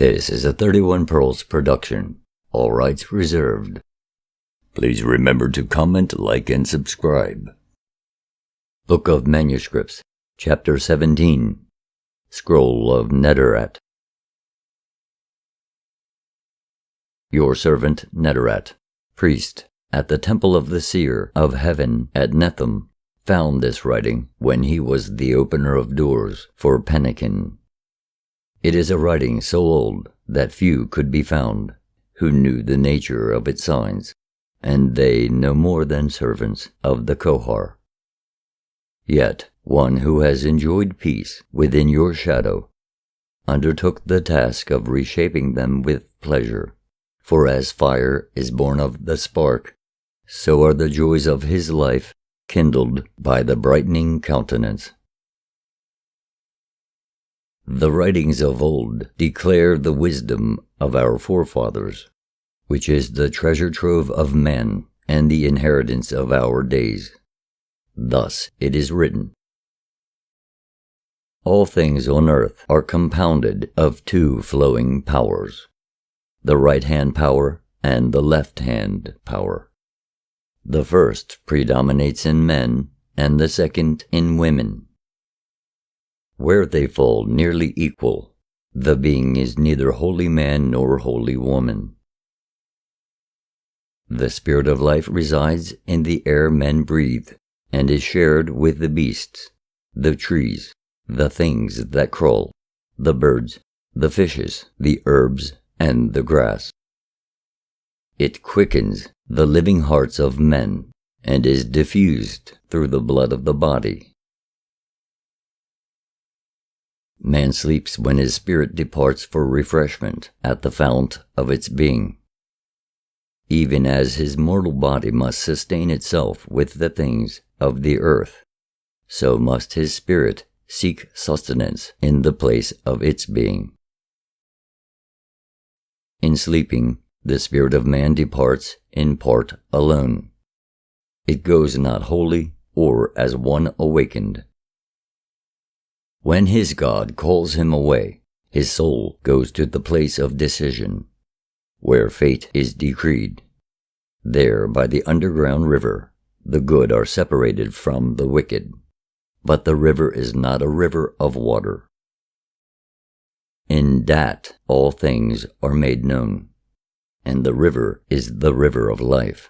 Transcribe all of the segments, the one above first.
This is a 31 Pearls production. All rights reserved. Please remember to comment, like, and subscribe. Book of Manuscripts, Chapter 17, Scroll of Netertat. Your servant Netertat, priest, at the temple of the seer of heaven at Netham, found this writing when he was the opener of doors for Penikin. It is a writing so old that few could be found who knew the nature of its signs, and they no more than servants of the Kohar. Yet one who has enjoyed peace within your shadow undertook the task of reshaping them with pleasure, for as fire is born of the spark, so are the joys of his life kindled by the brightening countenance. The writings of old declare the wisdom of our forefathers, which is the treasure trove of men and the inheritance of our days. Thus it is written, all things on earth are compounded of two flowing powers, the right-hand power and the left-hand power. The first predominates in men and the second in women. Where they fall nearly equal, the being is neither wholly man nor wholly woman. The spirit of life resides in the air men breathe, and is shared with the beasts, the trees, the things that crawl, the birds, the fishes, the herbs, and the grass. It quickens the living hearts of men, and is diffused through the blood of the body. Man sleeps when his spirit departs for refreshment at the fount of its being. Even as his mortal body must sustain itself with the things of the earth, so must his spirit seek sustenance in the place of its being. In sleeping, the spirit of man departs in part alone. It goes not wholly or as one awakened. When his God calls him away, his soul goes to the place of decision, where fate is decreed. There, by the underground river, the good are separated from the wicked, but the river is not a river of water. In that all things are made known, and the river is the river of life.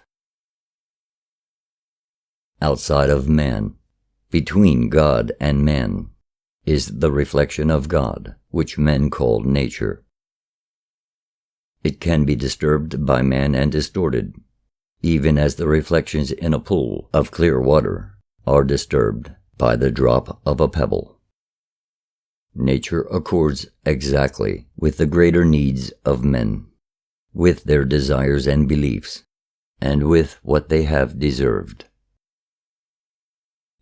Outside of man, between God and man, is the reflection of God, which men call nature. It can be disturbed by man and distorted, even as the reflections in a pool of clear water are disturbed by the drop of a pebble. Nature accords exactly with the greater needs of men, with their desires and beliefs, and with what they have deserved.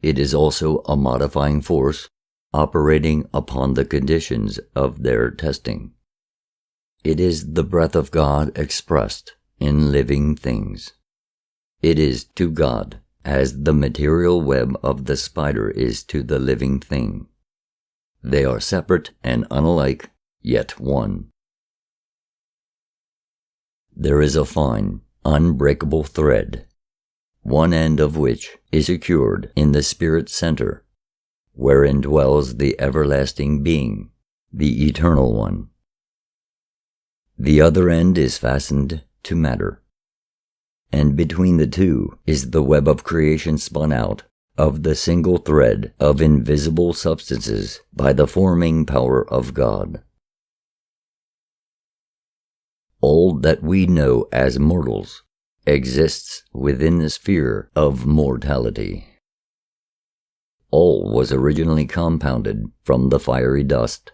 It is also a modifying force operating upon the conditions of their testing. It is the breath of God expressed in living things. It is to God as the material web of the spider is to the living thing. They are separate and unlike, yet one. There is a fine, unbreakable thread, one end of which is secured in the spirit center, wherein dwells the everlasting being, the eternal one. The other end is fastened to matter, and between the two is the web of creation spun out of the single thread of invisible substances by the forming power of God. All that we know as mortals exists within the sphere of mortality. All was originally compounded from the fiery dust,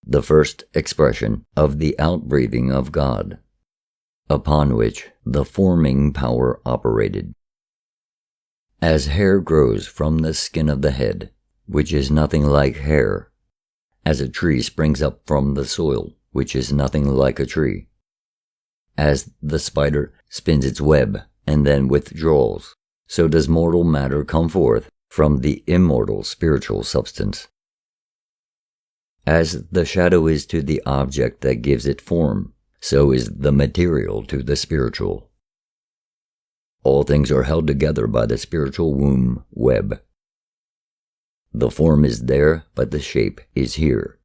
the first expression of the outbreathing of God, upon which the forming power operated. As hair grows from the skin of the head, which is nothing like hair, as a tree springs up from the soil, which is nothing like a tree, as the spider spins its web and then withdraws, so does mortal matter come forth from the immortal spiritual substance. As the shadow is to the object that gives it form, so is the material to the spiritual. All things are held together by the spiritual womb web. The form is there, but the shape is here.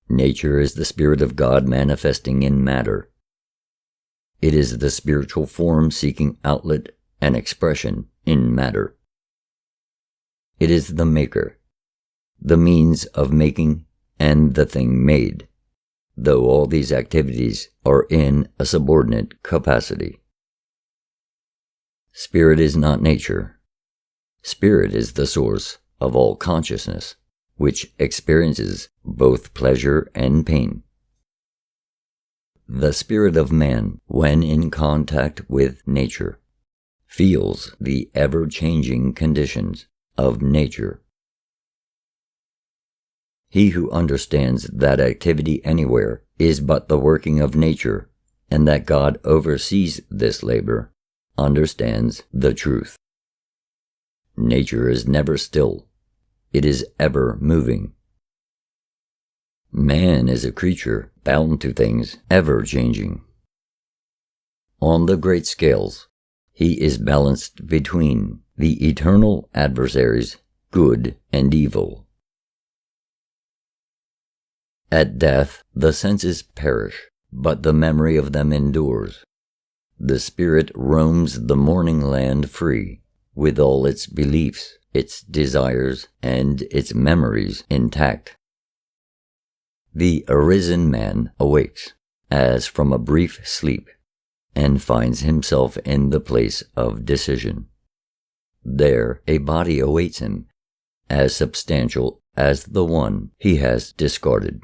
Nature is the Spirit of God manifesting in matter. It is the spiritual form seeking outlet and expression in matter. It is the maker, the means of making, and the thing made, though all these activities are in a subordinate capacity. Spirit is not nature. Spirit is the source of all consciousness, which experiences both pleasure and pain. The spirit of man, when in contact with nature, feels the ever-changing conditions of nature. He who understands that activity anywhere is but the working of nature, and that God oversees this labor, understands the truth. Nature is never still. It is ever moving. Man is a creature bound to things ever changing. On the great scales, he is balanced between the eternal adversaries, good and evil. At death, the senses perish, but the memory of them endures. The spirit roams the morning land free, with all its beliefs, its desires, and its memories intact. The arisen man awakes, as from a brief sleep, and finds himself in the place of decision. There a body awaits him, as substantial as the one he has discarded.